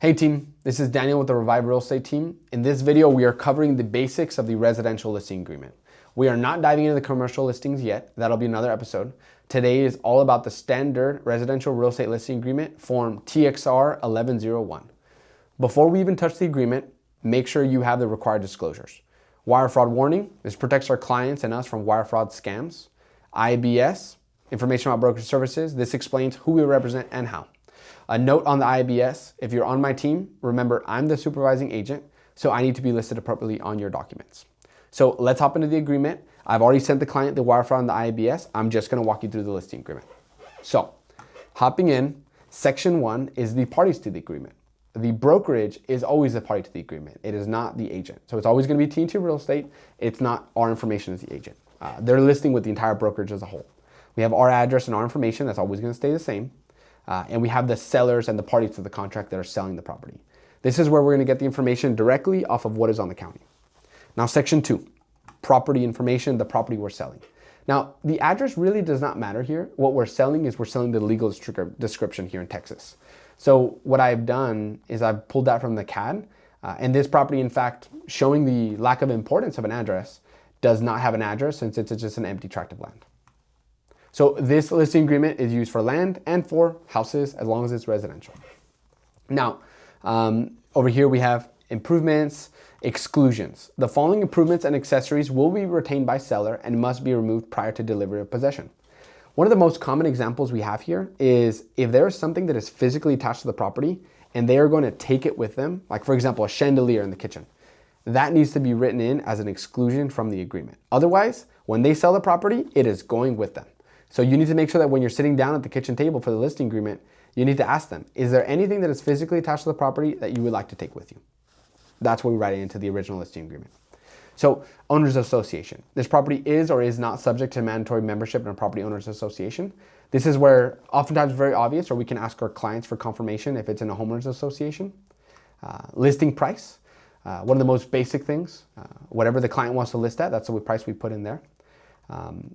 Hey team, this is Daniel with the Revive Real Estate team. In this video, we are covering the basics of the residential listing agreement. We are not diving into the commercial listings yet. That'll be another episode. Today is all about the standard residential real estate listing agreement, form TXR 1101. Before we even touch the agreement, make sure you have the required disclosures. Wire fraud warning, this protects our clients and us from wire fraud scams. IBS, information about brokerage services, this explains who we represent and how. A note on the IBS, if you're on my team, remember I'm the supervising agent, so I need to be listed appropriately on your documents. So let's hop into the agreement. I've already sent the client the wire fraud on the IBS. I'm just gonna walk you through the listing agreement. So, hopping in, section 1 is the parties to the agreement. The brokerage is always a party to the agreement. It is not the agent. So it's always gonna be T&T Real Estate. It's not our information as the agent. They're listing with the entire brokerage as a whole. We have our address and our information. That's always gonna stay the same. And we have the sellers and the parties to the contract that are selling the property. This is where we're gonna get the information directly off of what is on the county. Now, section 2, property information, the property we're selling. Now, the address really does not matter here. What we're selling is we're selling the legal description here in Texas. So what I've done is I've pulled that from the CAD, and this property, in fact, showing the lack of importance of an address, does not have an address since it's just an empty tract of land. So this listing agreement is used for land and for houses as long as it's residential. Now, over here we have improvements, exclusions. The following improvements and accessories will be retained by seller and must be removed prior to delivery of possession. One of the most common examples we have here is if there is something that is physically attached to the property and they are going to take it with them, like for example, a chandelier in the kitchen, that needs to be written in as an exclusion from the agreement. Otherwise, when they sell the property, it is going with them. So you need to make sure that when you're sitting down at the kitchen table for the listing agreement, you need to ask them, is there anything that is physically attached to the property that you would like to take with you? That's what we write into the original listing agreement. So, owners association. This property is or is not subject to mandatory membership in a property owners association. This is where oftentimes very obvious, or we can ask our clients for confirmation if it's in a homeowners association. Listing price, one of the most basic things. Whatever the client wants to list at, that's the price we put in there.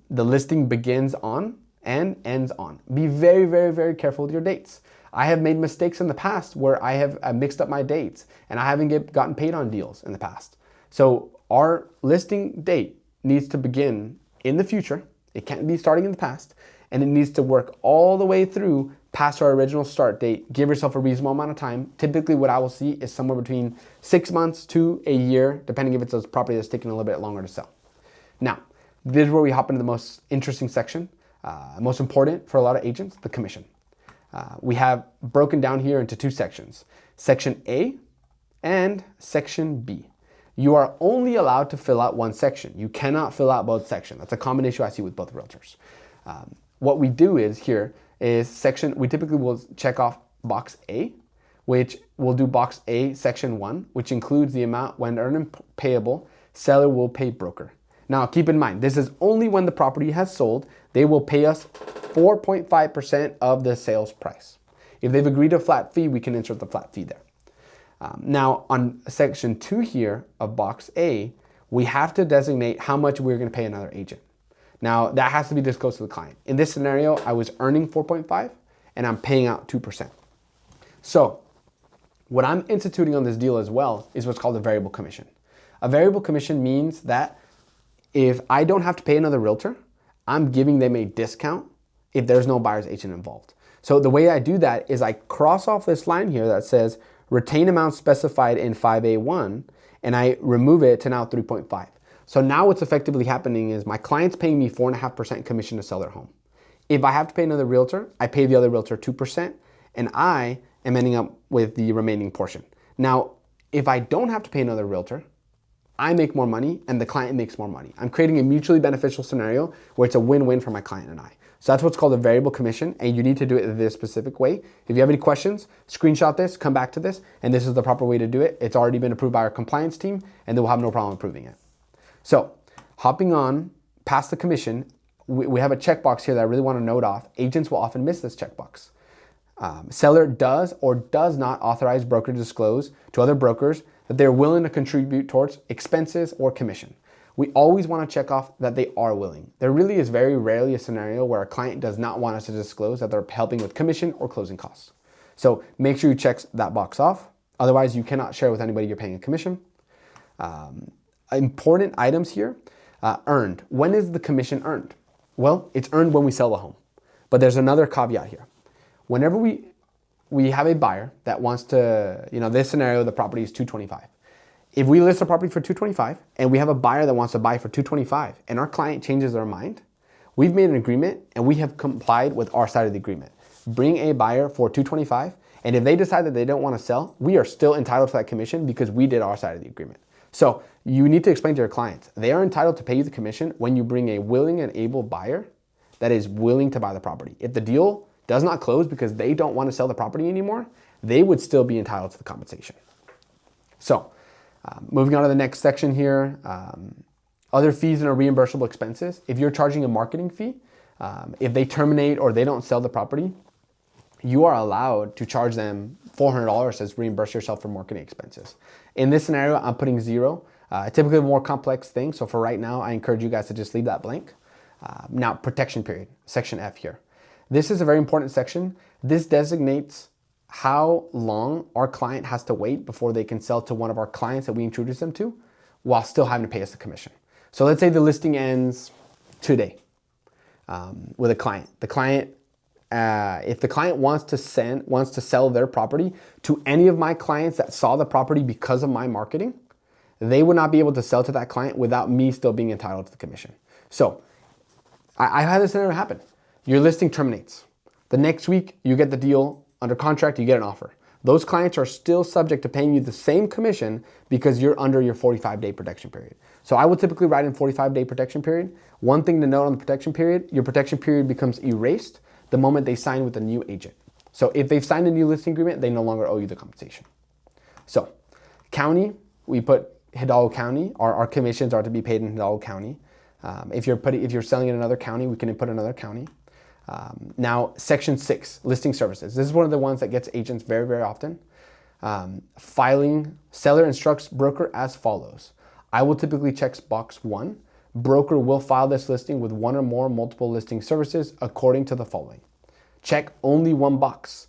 The listing begins on and ends on. Be very, very, very careful with your dates. I have made mistakes in the past where I have mixed up my dates and I haven't gotten paid on deals in the past. So our listing date needs to begin in the future. It can't be starting in the past, and it needs to work all the way through past our original start date. Give yourself a reasonable amount of time. Typically what I will see is somewhere between 6 months to a year, depending if it's a property that's taking a little bit longer to sell. Now, this is where we hop into the most interesting section, most important for a lot of agents, the commission. We have broken down here into 2 sections, Section A and Section B. You are only allowed to fill out one section. You cannot fill out both sections. That's a common issue I see with both realtors. What we do is here is we typically will check off box A, which will do box A, section 1, which includes the amount when earned and payable, seller will pay broker. Now, keep in mind, this is only when the property has sold. They will pay us 4.5% of the sales price. If they've agreed to a flat fee, we can insert the flat fee there. Now, on section 2 here of box A, we have to designate how much we're going to pay another agent. Now, that has to be disclosed to the client. In this scenario, I was earning 4.5 and I'm paying out 2%. So, what I'm instituting on this deal as well is what's called a variable commission. A variable commission means that if I don't have to pay another realtor, I'm giving them a discount if there's no buyer's agent involved. So the way I do that is I cross off this line here that says retain amount specified in 5A1 and I remove it to now 3.5. So now what's effectively happening is my client's paying me 4.5% commission to sell their home. If I have to pay another realtor, I pay the other realtor 2% and I am ending up with the remaining portion. Now, if I don't have to pay another realtor, I make more money and the client makes more money. I'm creating a mutually beneficial scenario where it's a win-win for my client and I. So that's what's called a variable commission, and you need to do it this specific way. If you have any questions, screenshot this, come back to this, and this is the proper way to do it. It's already been approved by our compliance team, and they will have no problem approving it. So hopping on past the commission, we have a checkbox here that I really want to note off. Agents will often miss this checkbox. Seller does or does not authorize broker to disclose to other brokers that they're willing to contribute towards expenses or commission. We always want to check off that they are willing. There really is very rarely a scenario where a client does not want us to disclose that they're helping with commission or closing costs. So make sure you check that box off. Otherwise, you cannot share with anybody you're paying a commission. Important items here, earned. When is the commission earned? Well, it's earned when we sell the home. But there's another caveat here. Whenever we have a buyer that wants to, this scenario, the property is $225. If we list a property for $225 and we have a buyer that wants to buy for $225 and our client changes their mind, we've made an agreement and we have complied with our side of the agreement. Bring a buyer for $225, and if they decide that they don't want to sell, we are still entitled to that commission because we did our side of the agreement. So you need to explain to your clients, they are entitled to pay you the commission when you bring a willing and able buyer that is willing to buy the property. If the deal does not close because they don't want to sell the property anymore, they would still be entitled to the compensation. So moving on to the next section here, other fees and reimbursable expenses. If you're charging a marketing fee, if they terminate or they don't sell the property, you are allowed to charge them $400 as reimburse yourself for marketing expenses. In this scenario, I'm putting 0. Typically a more complex thing. So for right now, I encourage you guys to just leave that blank. Now, protection period, section F here. This is a very important section. This designates how long our client has to wait before they can sell to one of our clients that we introduce them to while still having to pay us a commission. So let's say the listing ends today with a client. The client, if the client wants to sell their property to any of my clients that saw the property because of my marketing, they would not be able to sell to that client without me still being entitled to the commission. So I had this scenario happen. Your listing terminates. The next week, you get the deal under contract, you get an offer. Those clients are still subject to paying you the same commission because you're under your 45-day protection period. So I would typically write in 45-day protection period. One thing to note on the protection period, your protection period becomes erased the moment they sign with a new agent. So if they've signed a new listing agreement, they no longer owe you the compensation. So county, we put Hidalgo County. Our commissions are to be paid in Hidalgo County. If you're selling in another county, we can input another county. Now, section 6, listing services. This is one of the ones that gets agents very, very often. Filing, seller instructs broker as follows. I will typically check box 1. Broker will file this listing with one or more multiple listing services according to the following. Check only one box.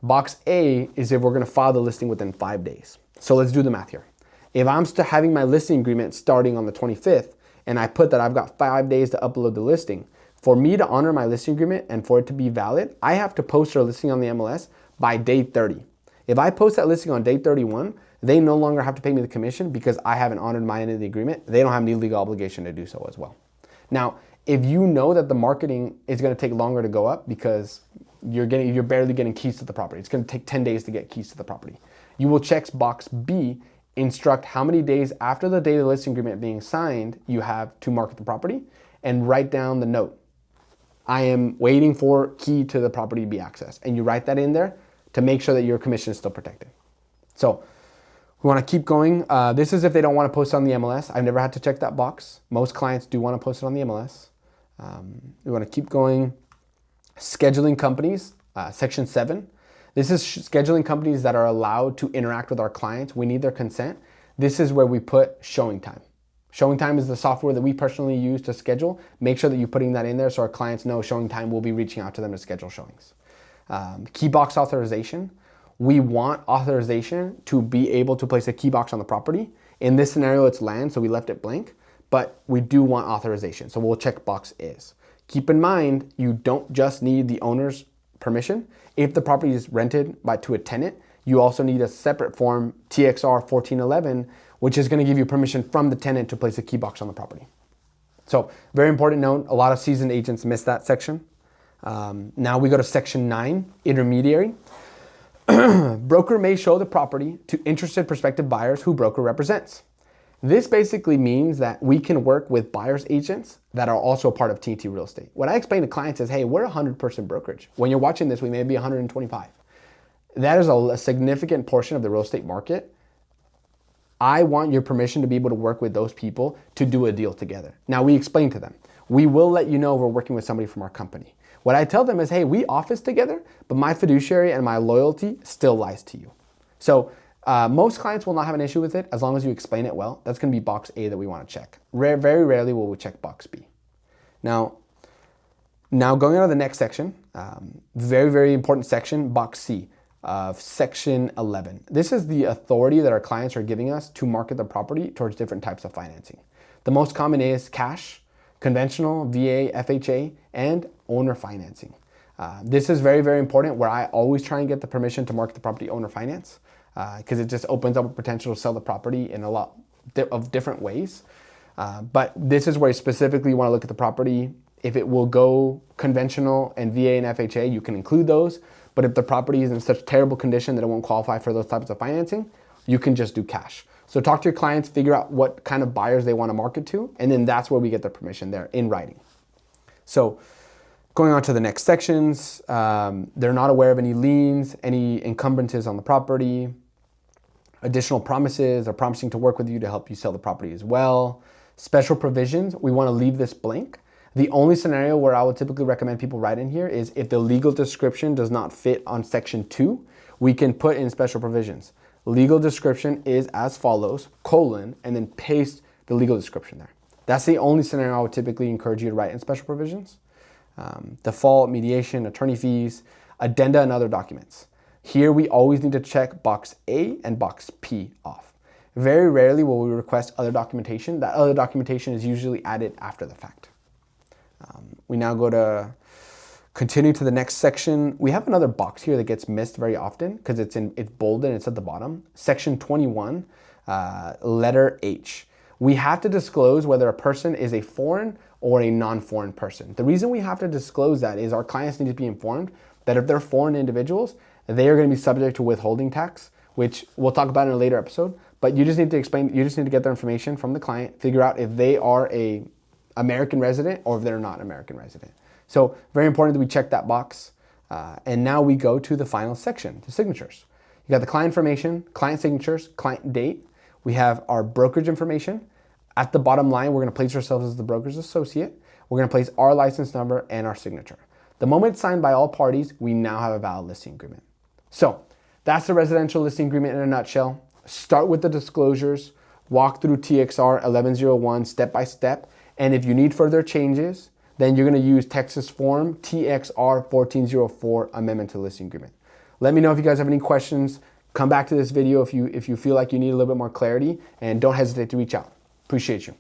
Box A is if we're going to file the listing within 5 days. So let's do the math here. If I'm still having my listing agreement starting on the 25th, and I put that I've got 5 days to upload the listing, for me to honor my listing agreement and for it to be valid, I have to post our listing on the MLS by day 30. If I post that listing on day 31, they no longer have to pay me the commission because I haven't honored my end of the agreement. They don't have any legal obligation to do so as well. Now, if you know that the marketing is going to take longer to go up because you're barely getting keys to the property, it's going to take 10 days to get keys to the property, you will check box B, instruct how many days after the date of the listing agreement being signed you have to market the property, and write down the note. I am waiting for key to the property to be accessed. And you write that in there to make sure that your commission is still protected. So we want to keep going. This is if they don't want to post it on the MLS. I've never had to check that box. Most clients do want to post it on the MLS. We want to keep going. Scheduling companies, section 7. This is scheduling companies that are allowed to interact with our clients. We need their consent. This is where we put showing time. Showing time is the software that we personally use to schedule. Make sure that you're putting that in there so our clients know showing time will be reaching out to them to schedule showings. Key box authorization. We want authorization to be able to place a key box on the property. In this scenario, it's land, so we left it blank, but we do want authorization. So we'll check box is. Keep in mind, you don't just need the owner's permission. If the property is rented to a tenant, you also need a separate form, TXR 1411, which is going to give you permission from the tenant to place a key box on the property. So very important note, a lot of seasoned agents miss that section. Now we go to section 9, intermediary. Broker may show the property to interested prospective buyers who broker represents. This basically means that we can work with buyer's agents that are also a part of TNT Real Estate. What I explain to clients is, hey, we're a 100-person brokerage. When you're watching this, we may be 125. That is a significant portion of the real estate market. I want your permission to be able to work with those people to do a deal together. Now, we explain to them, we will let you know we're working with somebody from our company. What I tell them is, hey, we office together, but my fiduciary and my loyalty still lies to you. So most clients will not have an issue with it as long as you explain it well. That's going to be box A that we want to check. Very rarely will we check box B. Now going on to the next section, very important section, box C. of Section 11. This is the authority that our clients are giving us to market the property towards different types of financing. The most common is cash, conventional, VA, FHA, and owner financing. This is very, very important, where I always try and get the permission to market the property owner finance, because it just opens up a potential to sell the property in a lot of different ways. But this is where you specifically want to look at the property. If it will go conventional and VA and FHA, you can include those. But if the property is in such terrible condition that it won't qualify for those types of financing, you can just do cash. So talk to your clients, figure out what kind of buyers they want to market to, and then that's where we get the permission there in writing. So going on to the next sections, they're not aware of any liens, any encumbrances on the property, additional promises, or promising to work with you to help you sell the property as well. Special provisions, we want to leave this blank. The only scenario where I would typically recommend people write in here is if the legal description does not fit on Section 2, we can put in special provisions. Legal description is as follows, colon, and then paste the legal description there. That's the only scenario I would typically encourage you to write in special provisions. Default, mediation, attorney fees, addenda, and other documents. Here we always need to check box A and box P off. Very rarely will we request other documentation. That other documentation is usually added after the fact. We now go to continue to the next section. We have another box here that gets missed very often because it's bolded and it's at the bottom. Section 21, letter H. We have to disclose whether a person is a foreign or a non-foreign person. The reason we have to disclose that is our clients need to be informed that if they're foreign individuals, they are going to be subject to withholding tax, which we'll talk about in a later episode. But you just need to get their information from the client, figure out if they are a American resident or if they're not American resident. So very important that we check that box. And now we go to the final section, the signatures. You got the client information, client signatures, client date. We have our brokerage information. At the bottom line, we're going to place ourselves as the broker's associate. We're going to place our license number and our signature. The moment it's signed by all parties, we now have a valid listing agreement. So that's the residential listing agreement in a nutshell. Start with the disclosures, walk through TXR 1101 step by step. And if you need further changes, then you're going to use Texas Form TXR 1404 Amendment to the Listing Agreement. Let me know if you guys have any questions. Come back to this video if you feel like you need a little bit more clarity, and don't hesitate to reach out. Appreciate you.